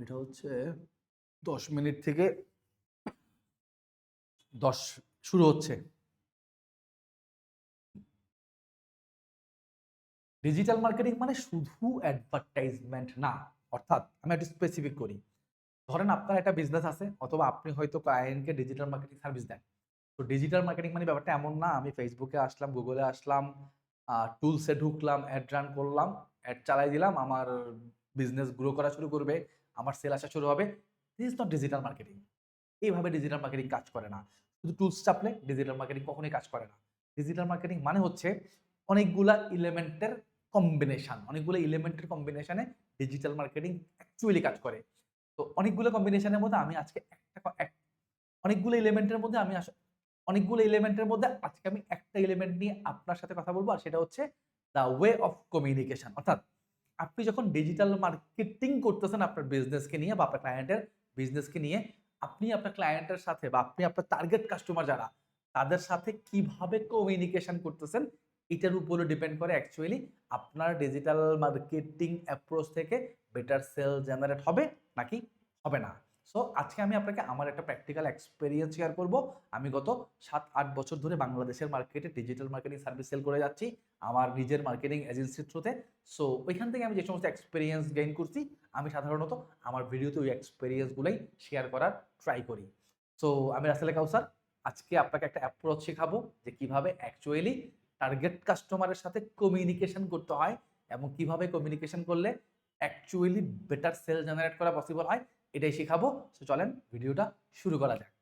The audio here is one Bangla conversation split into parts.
এটা হচ্ছে ১০ মিনিট থেকে ১০ শুরু হচ্ছে। ডিজিটাল মার্কেটিং মানে শুধু অ্যাডভার্টাইজমেন্ট না। অর্থাৎ আমি একটু স্পেসিফিক করি। ধরেন আপনার একটা বিজনেস আছে অথবা আপনি হয়তো ক্লায়েন্টকে ডিজিটাল মার্কেটিং সার্ভিস দেন। তো ডিজিটাল মার্কেটিং মানে ব্যাপারটা এমন না আমি Facebook এ আসলাম, Google এ আসলাম, টুলস এ ঢুকলাম, অ্যাড রান করলাম, অ্যাড চালাই দিলাম, আমার বিজনেস গ্রো করা শুরু করবে, আমার সেল আসা শুরু হবে। This is not digital marketing. এইভাবে ডিজিটাল মার্কেটিং কাজ করে না। শুধু টুলস চাপলে ডিজিটাল মার্কেটিং কখনোই কাজ করে না। ডিজিটাল মার্কেটিং মানে হচ্ছে অনেকগুলা এলিমেন্টের কম্বিনেশন। অনেকগুলো এলিমেন্টের কম্বিনেশনে ডিজিটাল মার্কেটিং অ্যাকচুয়ালি কাজ করে। তো অনেকগুলো কম্বিনেশনের মধ্যে আমি আজকে একটা ক এক অনেকগুলো এলিমেন্টের মধ্যে আমি অনেকগুলো এলিমেন্টের মধ্যে আজকে আমি একটা এলিমেন্ট নিয়ে আপনার সাথে কথা বলব। আর সেটা হচ্ছে দ্যা ওয়ে অফ কমিউনিকেশন। অর্থাৎ আপনি যখন ডিজিটাল মার্কেটিং করতেছেন আপনার বিজনেসকে নিয়ে বা আপনার ক্লায়েন্টের বিজনেসকে নিয়ে, আপনি আপনার ক্লায়েন্টের সাথে বা আপনি আপনার টার্গেট কাস্টমার যারা, তাদের সাথে কিভাবে কমিউনিকেশন করতেছেন, এটার উপরে ডিপেন্ড করে অ্যাকচুয়ালি আপনার ডিজিটাল মার্কেটিং অ্যাপ্রোচ থেকে বেটার সেল জেনারেট হবে নাকি হবে না। সো আজকে আমি আপনাকে আমার একটা প্র্যাকটিক্যাল এক্সপেরিয়েন্স শেয়ার করব। আমি গত ৭-৮ বছর ধরে বাংলাদেশের মার্কেটে ডিজিটাল মার্কেটিং সার্ভিস সেল করে যাচ্ছি আমার নিজের মার্কেটিং এজেন্সির থ্রুতে। সো ওইখান থেকে আমি যে সমস্ত এক্সপেরিয়েন্স গেইন করছি, আমি সাধারণত আমার ভিডিওতে ওই এক্সপেরিয়েন্স গুলাই শেয়ার করার ট্রাই করি। সো আমি রাসেল কাউসার। আজকে আপনাকে একটা অ্যাপ্রোচ শেখাবো যে কিভাবে অ্যাকচুয়ালি টার্গেট কাস্টমারের সাথে কমিউনিকেশন করতে হয় এবং কিভাবে কমিউনিকেশন করলে অ্যাকচুয়ালি বেটার সেল জেনারেট করা পসিবল হয়, এটাই শেখাবো। সো চলেন ভিডিওটা শুরু করা যাক।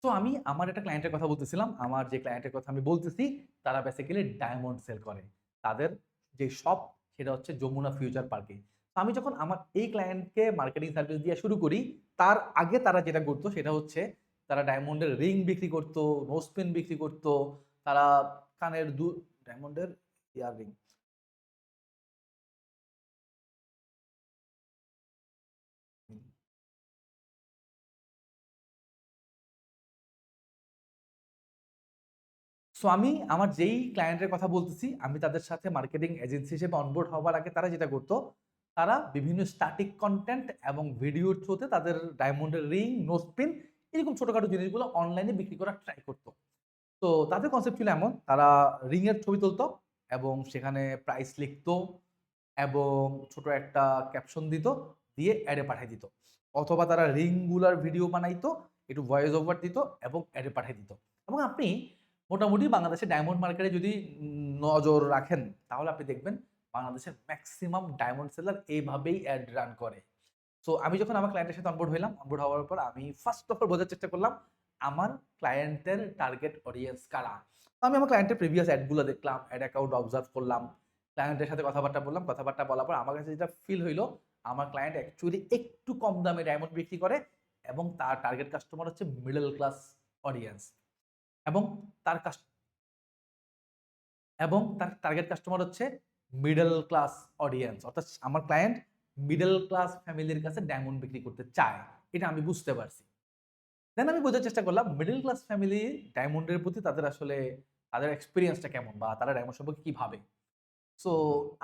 তো আমি আমার একটা ক্লায়েন্টের কথা বলতেছিলাম। আমার যে ক্লায়েন্টের কথা আমি বলতেছি, তারা বেসিক্যালি ডায়মন্ড সেল করে। তাদের যে শপ সেটা হচ্ছে যমুনা ফিউচার পার্কে। তো আমি যখন আমার এই ক্লায়েন্টকে মার্কেটিং সার্ভিস দিয়া শুরু করি, তার আগে তারা যেটা করত সেটা হচ্ছে তারা ডায়মন্ডের রিং বিক্রি করত, নোজপিন বিক্রি করত, তারা কানের ডায়মন্ডের ইয়াররিং। সো আমি আমার যেই ক্লায়েন্টের কথা বলতেছি, আমি তাদের সাথে মার্কেটিং এজেন্সি হিসেবে অনবোর্ড হওয়ার আগে তারা যেটা করত, তারা বিভিন্ন স্ট্যাটিক কনটেন্ট এবং ভিডিওর থ্রুতে তাদের ডায়মন্ডের রিং, নোজপিন এরকম ছোটখাটো জিনিসগুলো অনলাইনে বিক্রি করার ট্রাই করত। তো তাদের কনসেপ্ট ছিল এমন, তারা রিং এর ছবি তুলত এবং সেখানে প্রাইস লিখত এবং ছোট একটা ক্যাপশন দিত, দিয়ে অ্যাডে পাঠায় দিত। অথবা তারা রিং গুলার ভিডিও বানাইতো, একটু ভয়েস ওভার দিত এবং অ্যাডে পাঠায় দিত। এবং আপনি মোটামুটি বাংলাদেশের ডায়মন্ড মার্কেটে যদি নজর রাখেন, তাহলে আপনি দেখবেন বাংলাদেশের মেক্সিমাম ডায়মন্ড সেলার এইভাবেই অ্যাড রান করে। সো আমি যখন আমার ক্লায়েন্টের সাথে অনবোর্ড হইলাম, অনবোর্ড হওয়ার পর আমি ফার্স্ট অফ অল বোঝার চেষ্টা করলাম আমার ক্লায়েন্টের টার্গেট অডিয়েন্স কারা। তো আমি আমার ক্লায়েন্টের প্রিভিয়াস অ্যাড গুলো দেখলাম, অ্যাড অ্যাকাউন্ট অবজার্ভ করলাম, ক্লায়েন্টের সাথে কথাবার্তা বললাম। কথাবার্তা বলার পর আমার কাছে যেটা ফিল হইলো, আমার ক্লায়েন্ট অ্যাকচুয়ালি একটু কম দামে ডায়মন্ড বিক্রি করে এবং তার টার্গেট কাস্টমার হচ্ছে মিডল ক্লাস অডিয়েন্স এবং তার কাস এবং তার টার্গেট কাস্টমার হচ্ছে মিডল ক্লাস অডিয়েন্স। অর্থাৎ আমার ক্লায়েন্ট মিডল ক্লাস ফ্যামিলির কাছে ডায়মন্ড বিক্রি করতে চায়। এটা আমি বুঝতে পারছি। দেন আমি বোঝার চেষ্টা করলাম মিডল ক্লাস ফ্যামিলি ডায়মন্ডের প্রতি তাদের আসলে তাদের এক্সপেরিয়েন্সটা কেমন বা তারা ডায়মন্ড সম্পর্কে কি ভাবে। সো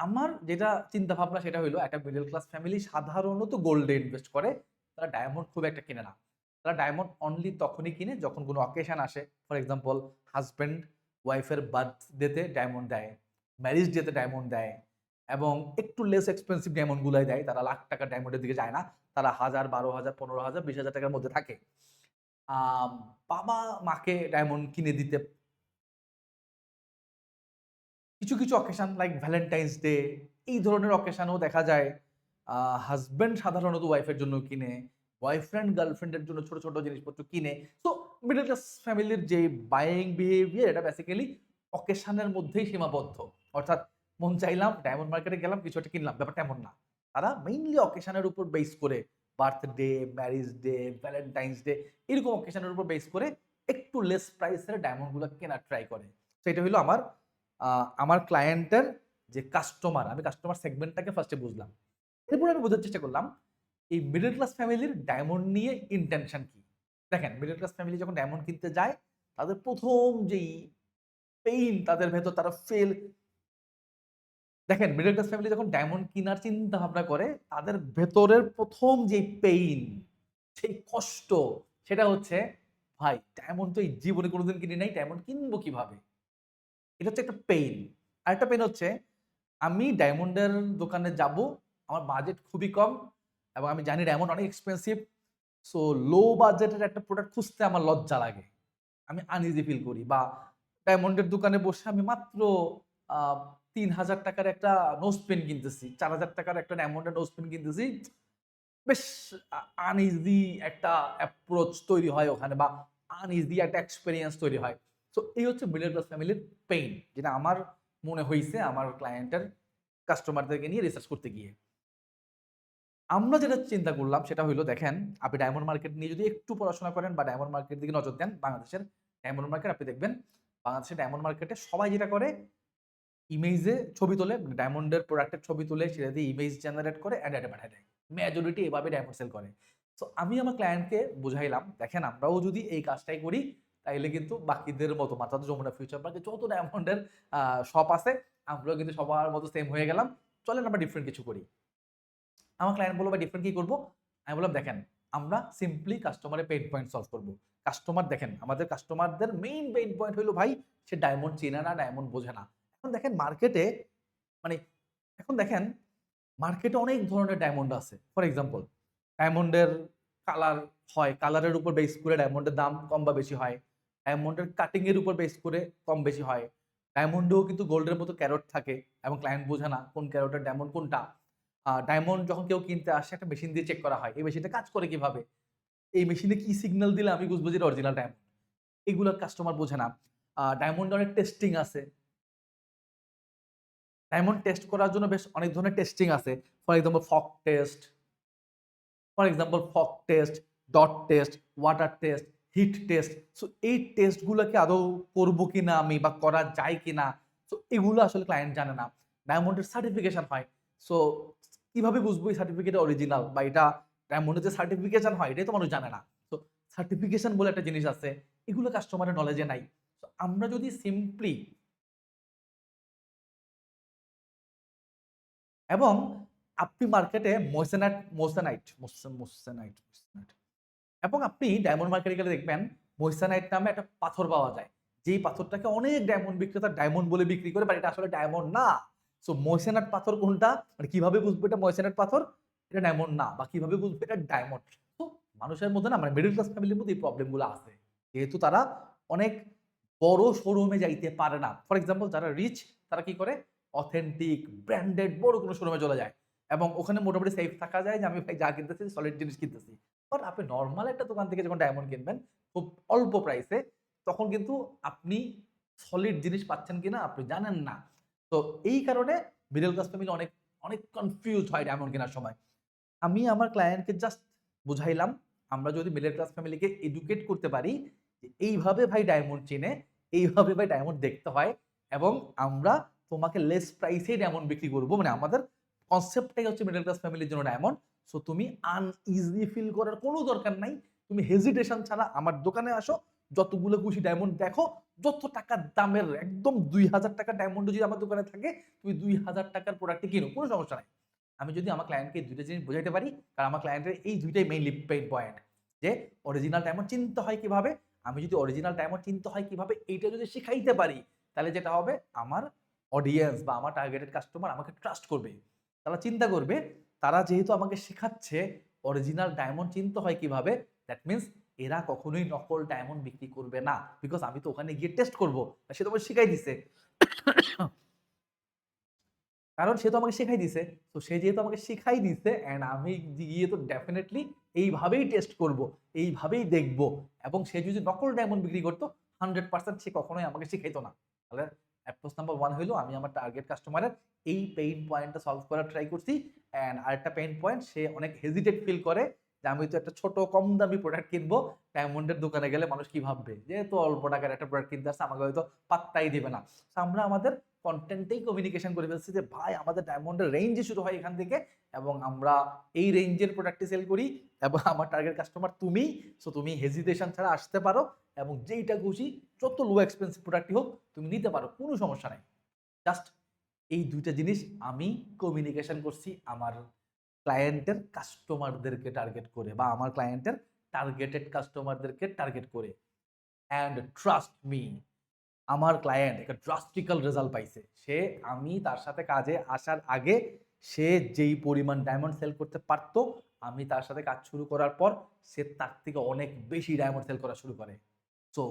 আমার যেটা চিন্তাভাবনা সেটা হইলো একটা মিডল ক্লাস ফ্যামিলি সাধারণত গোল্ডে ইনভেস্ট করে। তারা ডায়মন্ড খুব একটা কিনে না। তারা ডায়মন্ড অনলি তখনই কিনে যখন কোনো অকেশন আসে। ফর এক্সাম্পল হাসব্যান্ড ওয়াইফের বার্থডেতে ডায়মন্ড দেয়, ম্যারেজ ডেতে ডায়মন্ড দেয় এবং একটু লেস এক্সপেনসিভ ডায়মন্ড গুলাই দেয়। তারা লাখ টাকার ডায়মন্ডের দিকে যায় না। তারা ১,০০০, ১২,০০০, ১৫,০০০, ২০,০০০ টাকার মধ্যে থাকে। আম বাবা মাকে ডায়মন্ড কিনে দিতে কিছু অকেশন লাইক ভ্যালেন্টাইনস ডে এই ধরনের অকেশনেও দেখা যায় আ হাসব্যান্ড সাধারণত ওয়াইফের জন্য কিনে, বয়ফ্রেন্ড গার্লফ্রেন্ডের জন্য ছোট জিনিসপত্র কিনে। সো মিডল ক্লাস ফ্যামিলির যে বায়িং বিহেভিয়ার এটা বেসিক্যালি অকেশনের মধ্যেই সীমাবদ্ধ। অর্থাৎ মন চাইলাম ডায়মন্ড মার্কেটে গেলাম কিছু একটা কিনলাম। ব্যাপারটা এমন না। তারা মেইনলি অকেশনের উপর বেস করে birthday, marriage day, Valentine's day এরকম অকেশনের উপর বেস করে একটু লেস প্রাইস এর ডায়মন্ড গুলা কেনার ট্রাই করে। সো এটা হইলো আ আমার ক্লায়েন্টের যে কাস্টমার, আমি কাস্টমার সেগমেন্টটাকে ফার্স্ট এ বুঝলাম। এরপরে আমি বোঝার চেষ্টা করলাম, এই মিডল ক্লাস ফ্যামিলির ডায়মন্ড নিয়ে ইনটেনশন কি? দেখেন মিডল ক্লাস ফ্যামিলি যখন ডায়মন্ড কিনতে যায়, তাদের ১ম যেই পেইন তাদের ভেতর তারা দেখেন মিডল ক্লাস ফ্যামিলি যখন ডায়মন্ড কিনার চিন্তা ভাবনা করে তাদের ভেতরের প্রথম যে পেইন, সেই কষ্ট সেটা হচ্ছে ভাই ডায়মন্ড তো এই জীবনে কোনোদিন কিনি নাই, ডায়মন্ড কিনবো কিভাবে? এটা হচ্ছে একটা পেইন। আরেকটা পেইন হচ্ছে আমি ডায়মন্ডের দোকানে যাবো, আমার বাজেট খুবই কম এবং আমি জানি ডায়মন্ড অনেক এক্সপেনসিভ। সো লো বাজেটের একটা প্রোডাক্ট খুঁজতে আমার লজ্জা লাগে। আমি আনইজি ফিল করি বা ডায়মন্ডের দোকানে বসে আমি মাত্র আ ৳৩,০০০ র একটা নোজ পেন কিনতেছি। ৳৪,০০০ র একটা ডায়মন্ডের নোজ পেন কিনতেছি। বেশ আনইজি একটা অ্যাপ্রোচ তৈরি হয় ওখানে বা আনইজি একটা এক্সপেরিয়েন্স তৈরি হয়। সো এই হচ্ছে মিডল ক্লাস ফ্যামিলির পেইন যেটা আমার মনে হইছে আমার ক্লায়েন্টের কাস্টমারদেরকে নিয়ে রিসার্চ করতে গিয়ে। আমরা যেটা চিন্তা করলাম সেটা হইলো দেখেন, আপনি ডায়মন্ড মার্কেট নিয়ে যদি একটু পড়াশোনা করেন বা ডায়মন্ড মার্কেটের দিকে নজর দেন, বাংলাদেশের ডায়মন্ড মার্কেট আপনি দেখবেন, বাংলাদেশের ডায়মন্ড মার্কেটে সবাই যেটা করে ইমেজে ছবি তোলে, ডায়মন্ডের প্রোডাক্টের ছবি তুলে সেটা দিয়ে ইমেজ জেনারেট করে এড এডে পাঠায় দেয়। মেজরিটি এভাবে ডায়মন্ড সেল করে। সো আমি আমার ক্লায়েন্টকে বুঝাইলাম, দেখেন আমরাও যদি এই কাজটাই করি তাইলে কিন্তু বাকিদের মতো মাত্র যমুনা ফিউচার পার্কে যত ডায়মন্ডের শপ আছে আমরাও কিন্তু সবার মতো সেম হয়ে গেলাম। চলেন আমরা ডিফারেন্ট কিছু করি। আমার ক্লায়েন্ট বলল, "ভাই ডিফারেন্ট কি করব?" আমি বললাম, "দেখেন, আমরা সিম্পলি কাস্টমারের পেইন পয়েন্ট সলভ করব। কাস্টমার দেখেন, আমাদের কাস্টমারদের মেইন পেইন পয়েন্ট হইলো ভাই সে ডায়মন্ড চেনে না, ডায়মন্ড বোঝে না। এখন দেখেন মার্কেটে মানে এখন দেখেন মার্কেটে অনেক ধরনের ডায়মন্ড আছে। ফর এক্সাম্পল ডায়মন্ডের কালার হয়, কালারের উপর বেস করে ডায়মন্ডের দাম কম বা বেশি হয়। ডায়মন্ডের কাটিং এর উপর বেস করে কম বেশি হয়। ডায়মন্ডেও কিন্তু গোল্ডের মতো ক্যারট থাকে এবং ক্লায়েন্ট বোঝে না কোন ক্যারটের ডায়মন্ড কোনটা। ডায়মন্ড যখন কেউ কিনতে আসে একটা মেশিন দিয়ে চেক করা হয়। এই মেশিনটা কাজ করে কিভাবে? এই মেশিনে কি সিগন্যাল দিলে আমি বুঝবো যে এটা অরিজিনাল ডায়মন্ড? এগুলা কাস্টমার বোঝে না। ডায়মন্ড অনেক টেস্টিং আছে। ডায়মন্ড টেস্ট করার জন্য বেশ অনেক ধরনের টেস্টিং আছে। For example fog test, dot test, water test, heat test. So এই টেস্ট গুলাকে আদৌ করব কিনা আমি বা করা যায় কিনা? সো এগুলো আসলে ক্লায়েন্ট জানে না। ডায়মন্ডের সার্টিফিকেশন হয়। সো কিভাবে বুঝবো এই সার্টিফিকেট অরিজিনাল বা এটা ডায়মন্ডের যে সার্টিফিকেশন হয় এটাই তো মানুষ জানে না। সো সার্টিফিকেশন বলে একটা জিনিস আছে। এগুলো কাস্টমারের নলেজে নাই। সো আমরা যদি সিম্পলি এবং আপনি মার্কেটে মোসেনাইট এবং আপনি ডায়মন্ড মার্কেটে গেলে দেখবেন মইসেনাইট নামে একটা পাথর পাওয়া যায়। যেই পাথরটাকে অনেক ডায়মন্ড বিক্রেতা ডায়মন্ড বলে বিক্রি করে বাট এটা আসলে ডায়মন্ড না। সো মইসেনাইট পাথর কোনটা? মানে কিভাবে বুঝবো এটা মইসেনাইট পাথর? এটা ডায়মন্ড না বা কিভাবে বুঝবো এটা ডায়মন্ড? তো মানুষের মধ্যে না মানে মিডল ক্লাস ফ্যামিলির মধ্যে এই প্রবলেম গুলো আছে। যেহেতু তারা অনেক বড় শোরুমে যাইতে পারে না। ফর এক্সাম্পল যারা রিচ তারা কি করে? অথেন্টিক ব্র্যান্ডেড বড় কোনো শোরুমে চলে যায়। এবং ওখানে মোটামুটি সেফ থাকা যায় যে আমি ভাই যা কিনতেছি সলিড জিনিস কিনতেছি। বাট আপনি নরমাল একটা দোকান থেকে যখন ডায়মন্ড কিনবেন খুব অল্প প্রাইসে তখন কিন্তু আপনি সলিড জিনিস পাচ্ছেন কিনা আপনি জানেন না। তো এই কারণে মিডল ক্লাস ফ্যামিলি অনেক কনফিউজড হয় ডায়মন্ড কেনার সময়। আমি আমার ক্লায়েন্টকে জাস্ট বুঝাইলাম, আমরা যদি মিডল ক্লাস ফ্যামিলিকে এডুকেট করতে পারি যে এইভাবে ভাই ডায়মন্ড চিনে, এইভাবে ভাই ডায়মন্ড দেখতে হয় এবং আমরা তোমাকে লেস প্রাইসেই ডায়মন্ড বিক্রি করব। মানে আমাদের কনসেপ্টটাই হচ্ছে মিডল ক্লাস ফ্যামিলির জন্য ডায়মন্ড। সো তুমি আনইজি ফিল করার কোনো দরকার নাই। তুমি হেজিটেশন ছাড়া আমার দোকানে আসো। যতগুলো খুশি ডায়মন্ড দেখো। যত টাকা দামের একদম ৳২,০০০ ডায়মন্ড যদি আমার দোকানে থাকে, তুমি ৳২,০০০ র প্রোডাক্টই কিনো। কোনো সমস্যা নাই। আমি যদি আমার ক্লায়েন্টকে এই ২ টা জিনিস বোঝাইতে পারি, কারণ আমার ক্লায়েন্টের এই ২ টাই মেইনলি পেইন পয়েন্ট। যে অরিজিনাল ডায়মন্ড চিনতে হয় কিভাবে? আমি যদি অরিজিনাল ডায়মন্ড চিনতে হয় কিভাবে এইটা যদি শিখাইতে পারি, তাহলে যেটা হবে আমার অডিয়েন্স বা আমার টার্গেটেড কাস্টমার আমাকে ট্রাস্ট করবে। তারা চিন্তা করবে, তারা যেহেতু আমাকে শিখাচ্ছে অরিজিনাল ডায়মন্ড চিনতে হয় কিভাবে, দ্যাট মিনস এরা কখনোই নকল ডায়মন্ড বিক্রি করবে না। বিকজ আমি তো ওখানে গিয়ে টেস্ট করব। সে তো আমাকে শিখাই দিছে। কারণ সে তো আমাকে শিখাই দিছে। তো সে যেহেতু আমাকে শিখাই দিছে অ্যান্ড আমি গিয়ে তো ডেফিনিটলি এইভাবেই টেস্ট করব, এইভাবেই দেখব এবং সে যদি নকল ডায়মন্ড বিক্রি করত 100% সে কখনোই আমাকে শিখাইতো না। তাহলে অ্যাপ্রোচ নাম্বার 1 হইলো আমি আমার টার্গেট কাস্টমারের এই পেইন পয়েন্টটা সলভ করার ট্রাই করছি অ্যান্ড আরেকটা পেইন পয়েন্ট সে অনেক হেজিটেট ফিল করে যে আমি তো একটা ছোট কম দামি প্রোডাক্ট কিনবো। ডায়মন্ডের দোকানে গেলে মানুষ কি ভাববে? যেহেতু অল্প টাকার একটা প্রোডাক্ট কিনতে আসছে আমাকে হয়তো পাত্তাই দিবে না। সো আমরা আমাদের কনটেন্টেই কমিউনিকেশন করে ফেলছি যে ভাই আমাদের ডায়মন্ডের রেঞ্জই শুরু হয় এখান থেকে এবং আমরা এই রেঞ্জের প্রোডাক্টই সেল করি এবং আমার টার্গেট কাস্টমার তুমি। সো তুমি হেজিটেশন ছাড়া আসতে পারো এবং যেইটা খুশি যত লো এক্সপেন্সিভ প্রোডাক্টই হোক তুমি নিতে পারো। কোনো সমস্যা নাই। জাস্ট এই দুইটা জিনিস আমি কমিউনিকেশন করছি আমার ক্লায়েন্টের কাস্টমারদেরকে টার্গেট করে বা আমার ক্লায়েন্টের টার্গেটেড কাস্টমারদেরকে টার্গেট করে। অ্যান্ড ট্রাস্ট মি, আমার ক্লায়েন্ট একটা ড্রাস্টিক্যাল রেজাল্ট পাইছে। আমি তার সাথে কাজে আসার আগে সে যেই পরিমাণ ডায়মন্ড সেল করতে পারতো, আমি তার সাথে কাজ শুরু করার পর সে তার থেকে অনেক বেশি ডায়মন্ড সেল করা শুরু করে। So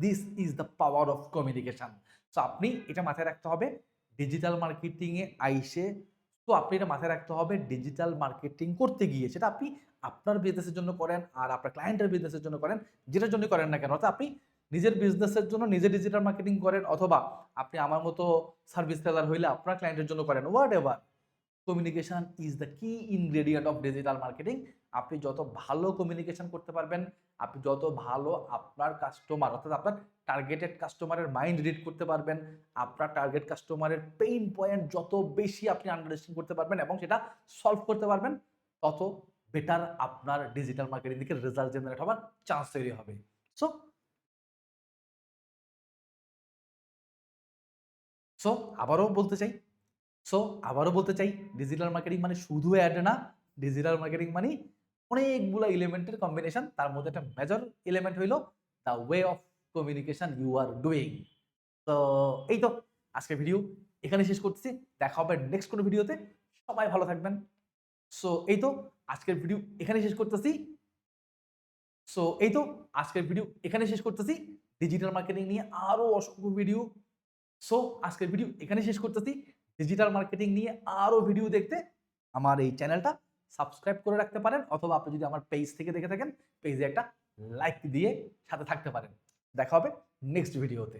this is the power of communication. So আপনি এটা মাথায় রাখতে হবে ডিজিটাল মার্কেটিংয়ে আইসে। তো আপনি এটা মাথায় রাখতে হবে ডিজিটাল মার্কেটিং করতে গিয়ে, সেটা আপনি আপনার বিজনেসের জন্য করেন আর আপনার ক্লায়েন্টের বিজনেসের জন্য করেন, যেটার জন্য করেন না কেন, অর্থাৎ আপনি নিজের বিজনেসের জন্য নিজে ডিজিটাল মার্কেটিং করেন, অথবা আপনি আমার মতো সার্ভিস সেলার হইলে আপনার ক্লায়েন্টের জন্য করেন, what ever, communication is the কি ইনগ্রেডিয়েন্ট অফ ডিজিটাল মার্কেটিং। আপনি যত ভালো কমিউনিকেশন করতে পারবেন, আপনি যত ভালো আপনার কাস্টমার অর্থাৎ আপনার টার্গেটেড কাস্টমারের মাইন্ড রিড করতে পারবেন, আপনার টার্গেট কাস্টমারের পেইন পয়েন্ট যত বেশি আপনি আন্ডারস্ট্যান্ড করতে পারবেন এবং সেটা সলভ করতে পারবেন, তত বেটার আপনার ডিজিটাল মার্কেটিং থেকে রেজাল্ট জেনারেট হওয়ার চান্স তৈরি হবে। সো সো আবারও বলতে চাই সো আবারও বলতে চাই ডিজিটাল মার্কেটিং মানে শুধু অ্যাড না, ডিজিটাল মার্কেটিং মানে অনেকগুলো এলিমেন্টের কম্বিনেশন। তার মধ্যে একটা মেজর এলিমেন্ট হইলো the way of communication you are doing. তো এই তো আজকের ভিডিও এখানে শেষ করতেছি, দেখা হবে নেক্সট কোনো ভিডিওতে। সবাই ভালো থাকবেন। সো এই তো আজকের ভিডিও এখানে শেষ করতেছি সো এই তো আজকের ভিডিও এখানে শেষ করতেছি ডিজিটাল মার্কেটিং নিয়ে আরো অসংখ্য ভিডিও। সো আজকের ভিডিও এখানে শেষ করতেছি। ডিজিটাল মার্কেটিং নিয়ে আরো ভিডিও দেখতে আমার এই চ্যানেলটা সাবস্ক্রাইব করে রাখতে পারেন, অথবা আপনি যদি আমার পেজ থেকে দেখে থাকেন পেজে একটা লাইক দিয়ে সাথে থাকতে পারেন। দেখা হবে নেক্সট ভিডিওতে।